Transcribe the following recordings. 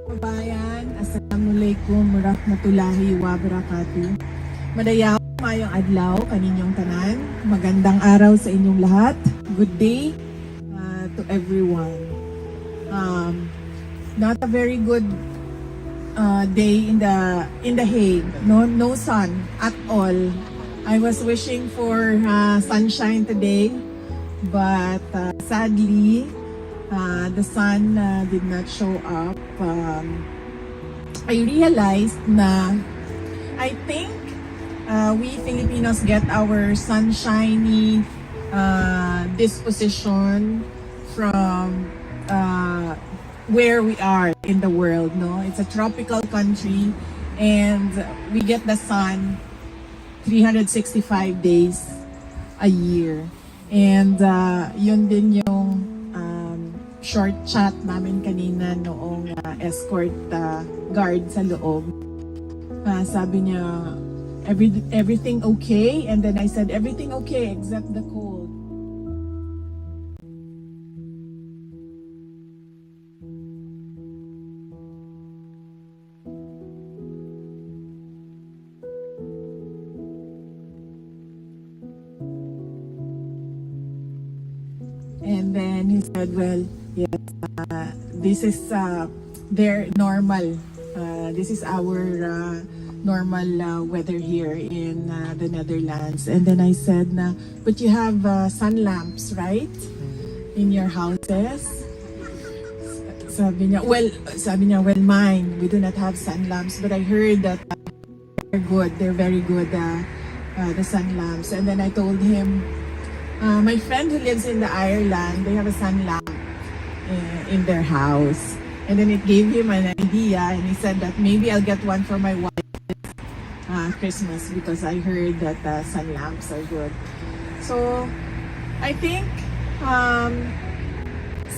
Kabayan, Assalamualaikum warahmatullahi wabarakatuh. Madayaw mayong adlaw kaninyong tanan. Magandang araw sa inyong lahat. Good day to everyone. Not a very good day in the Hague. No sun at all. I was wishing for sunshine today, but sadly the sun did not show up. I realized na I think we Filipinos get our sunshiny disposition from where we are in the world. No, it's a tropical country, and we get the sun 365 days a year. And yun din yung short chat namin kanina noong escort guard sa loob. Sabi niya, everything okay? And then I said, everything okay except the cold. And then he said, well, yes, this is their normal. This is our normal weather here in the Netherlands. And then I said, but you have sun lamps, right? In your houses? Sabi niya, well, mine, we do not have sun lamps, but I heard that they're very good, the sun lamps. And then I told him, my friend who lives in the Ireland, they have a sun lamp in their house. And then it gave him an idea, and he said that maybe I'll get one for my wife Christmas, because I heard that sun lamps are good. So, I think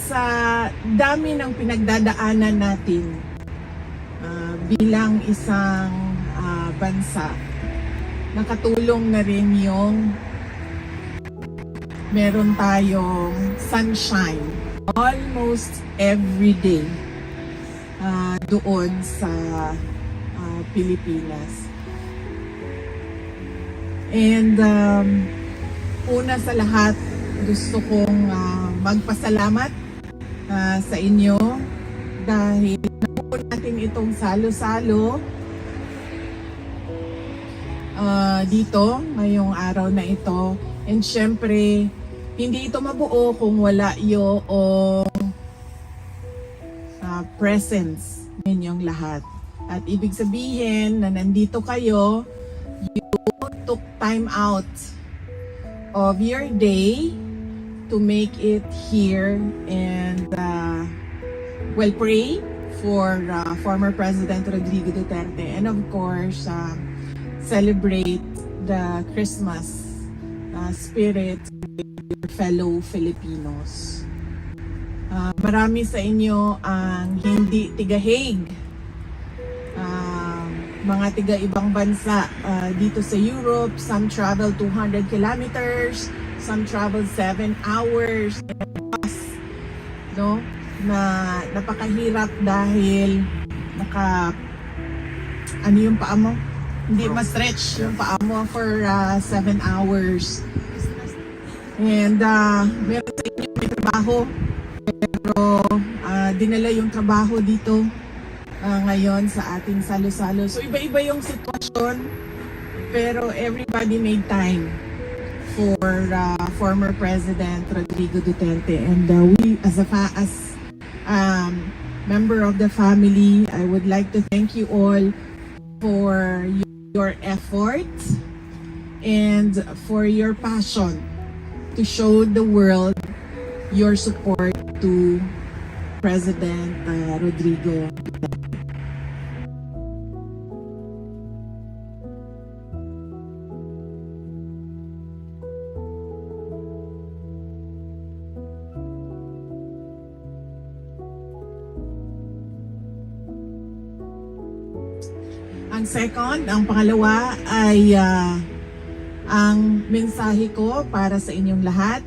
sa dami ng pinagdadaanan natin bilang isang bansa, nakatulong na rin yung meron tayong sunshine almost every day doon sa Pilipinas. And una sa lahat, gusto kong magpasalamat sa inyo dahil nabuo natin itong salo-salo dito ngayong araw na ito. And syempre, hindi ito mabuo kung wala yung presence ninyong lahat. At ibig sabihin na nandito kayo, you took time out of your day to make it here and pray for former President Rodrigo Duterte, and of course celebrate the Christmas spirit with your fellow Filipinos. Marami sa inyo ang hindi tiga-Hague, mga tiga ibang bansa dito sa Europe. Some travel 200 kilometers, some travel 7 hours no, na napakahirap dahil ano yung paa mo? Hindi ma-stretch yung paa mo for 7 hours. And meron sa inyo may trabaho, pero dinala yung trabaho dito ngayon sa ating salo-salo. So iba-iba yung sitwasyon, pero everybody made time for former President Rodrigo Duterte. And we as member of the family, I would like to thank you all for your effort and for your passion to show the world your support to President Rodrigo Duterte. Ang second, ang pangalawa ay ang mensahe ko para sa inyong lahat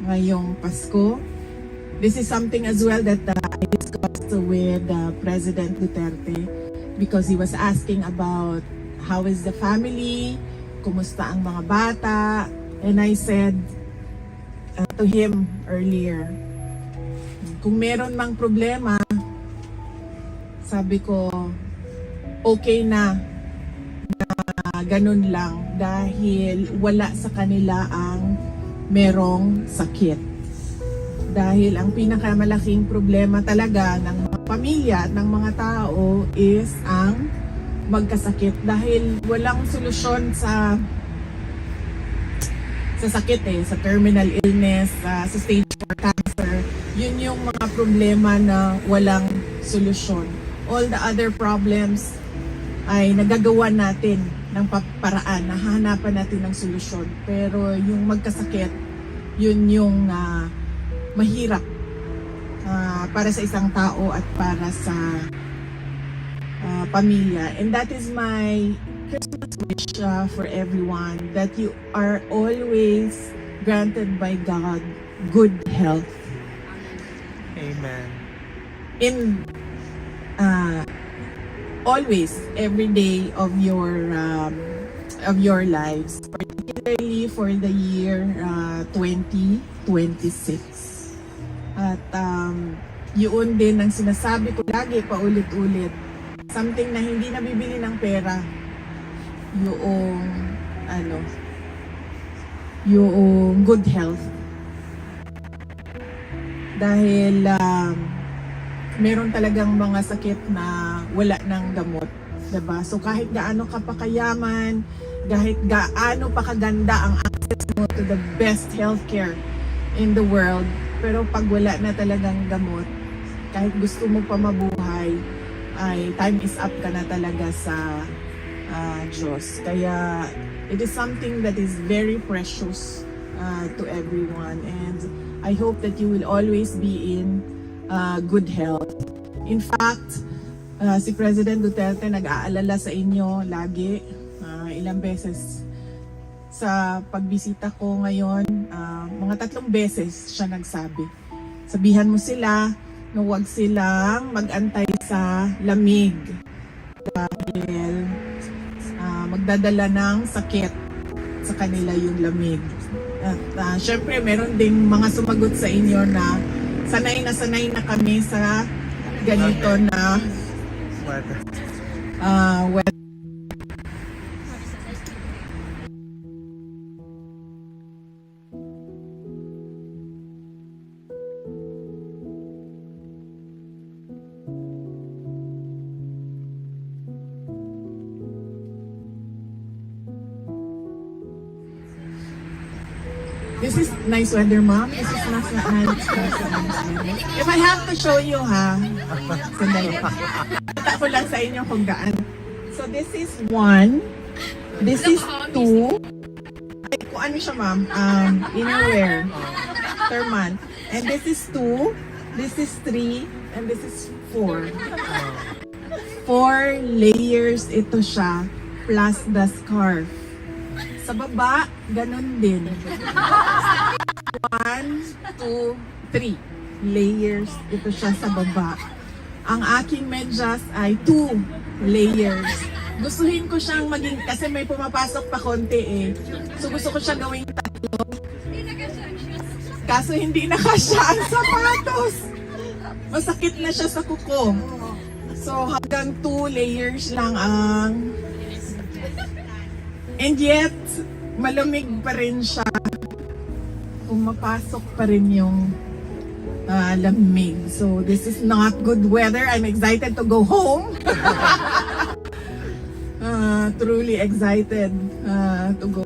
ngayong Pasko. This is something as well that I discussed with President Duterte because he was asking about how is the family, kumusta ang mga bata, and I said to him earlier, kung meron mang problema, sabi ko, okay na ganun lang dahil wala sa kanila ang merong sakit. Dahil ang pinakamalaking problema talaga ng mga pamilya at ng mga tao is ang magkasakit. Dahil walang solusyon sa sakit sa terminal illness, sa stage 4 cancer. Yun yung mga problema na walang solusyon. All the other problems ay nagagawa natin ng paraan, nahahanapan natin ng solusyon. Pero yung magkasakit, yun yung mahirap para sa isang tao at para sa pamilya. And that is my Christmas wish for everyone, that you are always granted by God good health. Amen. In always, every day of your lives, particularly for the year 2026. At yun din ang sinasabi ko lagi paulit-ulit, something na hindi nabibili ng pera, yung good health. Dahil meron talagang mga sakit na wala ng gamot, diba? So kahit gaano ka pa kayaman, kahit gaano pa kaganda ang access mo to the best healthcare in the world, pero pag wala na talagang gamot, kahit gusto mo pa mabuhay, ay time is up ka na talaga sa Diyos. Kaya it is something that is very precious to everyone, and I hope that you will always be in good health. In fact, si President Duterte nag-aalala sa inyo lagi, ilang beses sa pagbisita ko ngayon, mga 3 beses siya nagsabi. Sabihan mo sila na huwag silang mag-antay sa lamig dahil magdadala ng sakit sa kanila yung lamig. At syempre meron ding mga sumagot sa inyo na sanay na kami sa ganito na weather. This is nice weather, Mom. This is nice weather. If I have to show you, sandali. Tata ko lang sa inyo kung gaan. So this is 1. This is 2. Ay, kung ano siya, Ma'am? Innerwear. Per month. And this is 2. This is 3. And this is 4. 4 layers ito siya. Plus the scarf. Sa baba, ganun din. 1, 2, 3 layers. Ito siya sa baba. Ang aking medyas ay 2 layers. Gustuhin ko siyang maging, kasi may pumapasok pa konti So gusto ko siya gawing 3. Kaso hindi na kasya ang sapatos. Masakit na siya sa kuko. So hanggang 2 layers lang ang... And yet, malamig pa rin siya. Pumapasok pa rin yung lamig. So, this is not good weather. I'm excited to go home. Truly excited to go.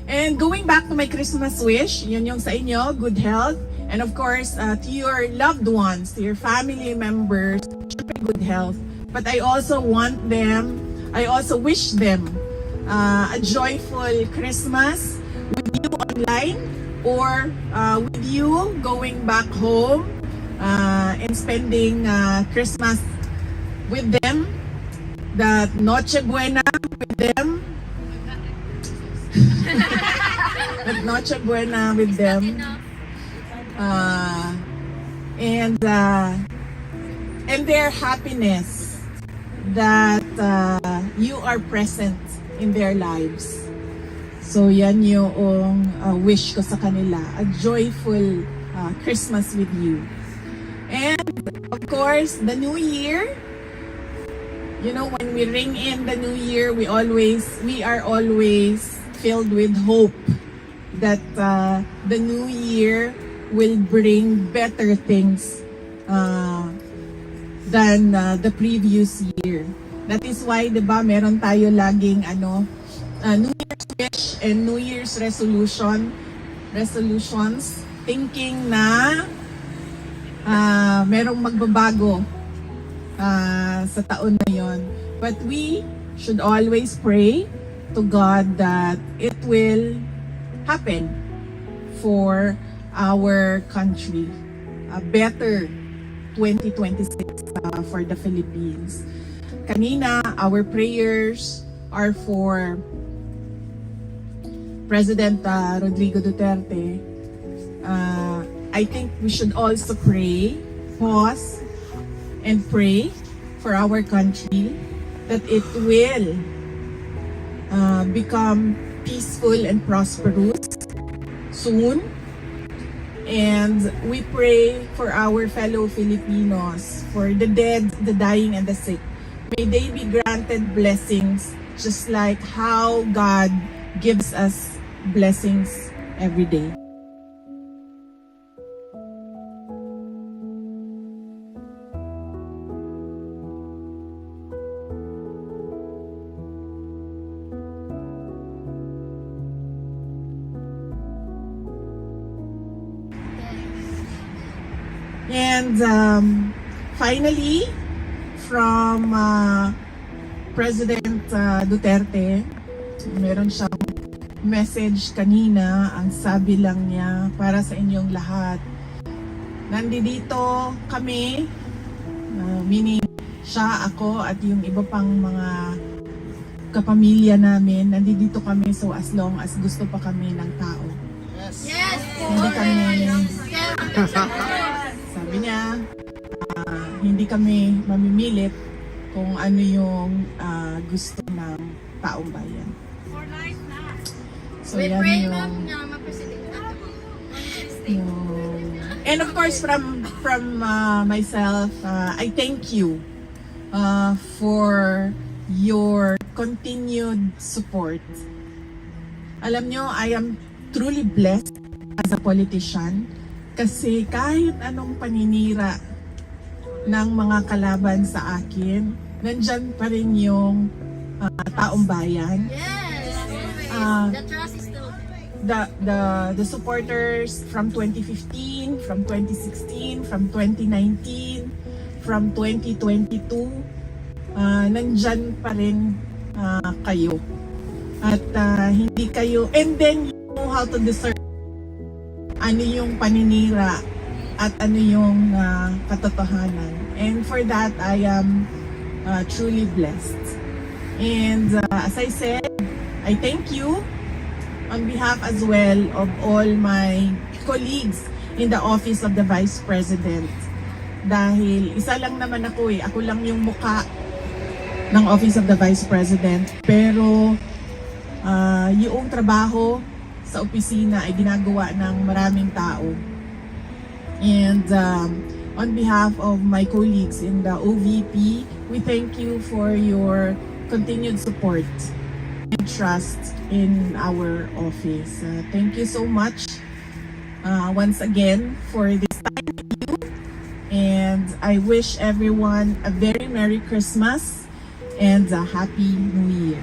And going back to my Christmas wish, yun yung sa inyo, good health. And of course, to your loved ones, to your family members, good health. But I also wish them a joyful Christmas with you online or with you going back home and spending Christmas with them, the Noche Buena with them, the Noche Buena with them, and their happiness that you are present in their lives. So yan yung wish ko sa kanila, a joyful Christmas with you. And of course, the New Year, you know, when we ring in the New Year, we are always filled with hope that the New Year will bring better things than the previous year. That is why, 'di ba, meron tayo laging New Year's wish and New Year's resolutions, thinking na merong magbabago sa taon na yon. But we should always pray to God that it will happen for our country. A better 2026 for the Philippines. Kanina, our prayers are for President Rodrigo Duterte. I think we should also pause and pray for our country that it will become peaceful and prosperous soon. And we pray for our fellow Filipinos, for the dead, the dying, and the sick. May they be granted blessings just like how God gives us blessings every day. And finally, from President Duterte, meron siyang message kanina. Ang sabi lang niya, para sa inyong lahat, nandito kami, meaning siya, ako, at yung iba pang mga kapamilya namin, nandito kami so as long as gusto pa kami ng tao. Yes! Hindi kami, sabi niya, hindi kami mamimilit kung ano yung gusto ng taong bayan. So We yan pray, yung, ma'am, na ma-president natin. and of course from myself, I thank you for your continued support. Alam nyo, I am truly blessed as a politician kasi kahit anong paninira ng mga kalaban sa akin, nandyan pa rin yung taong bayan. Yes! The trust is still The supporters from 2015, from 2016, from 2019, from 2022, nandyan pa rin kayo. At hindi kayo, and then you know how to discern ano yung paninira at ano yung katotohanan. And for that, I am truly blessed. And as I said, I thank you on behalf as well of all my colleagues in the Office of the Vice President. Dahil isa lang naman ako ako lang yung muka ng Office of the Vice President. Pero yung trabaho sa opisina ay ginagawa ng maraming tao. And on behalf of my colleagues in the OVP, we thank you for your continued support and trust in our office. Thank you so much once again for this time with you. And I wish everyone a very Merry Christmas and a Happy New Year.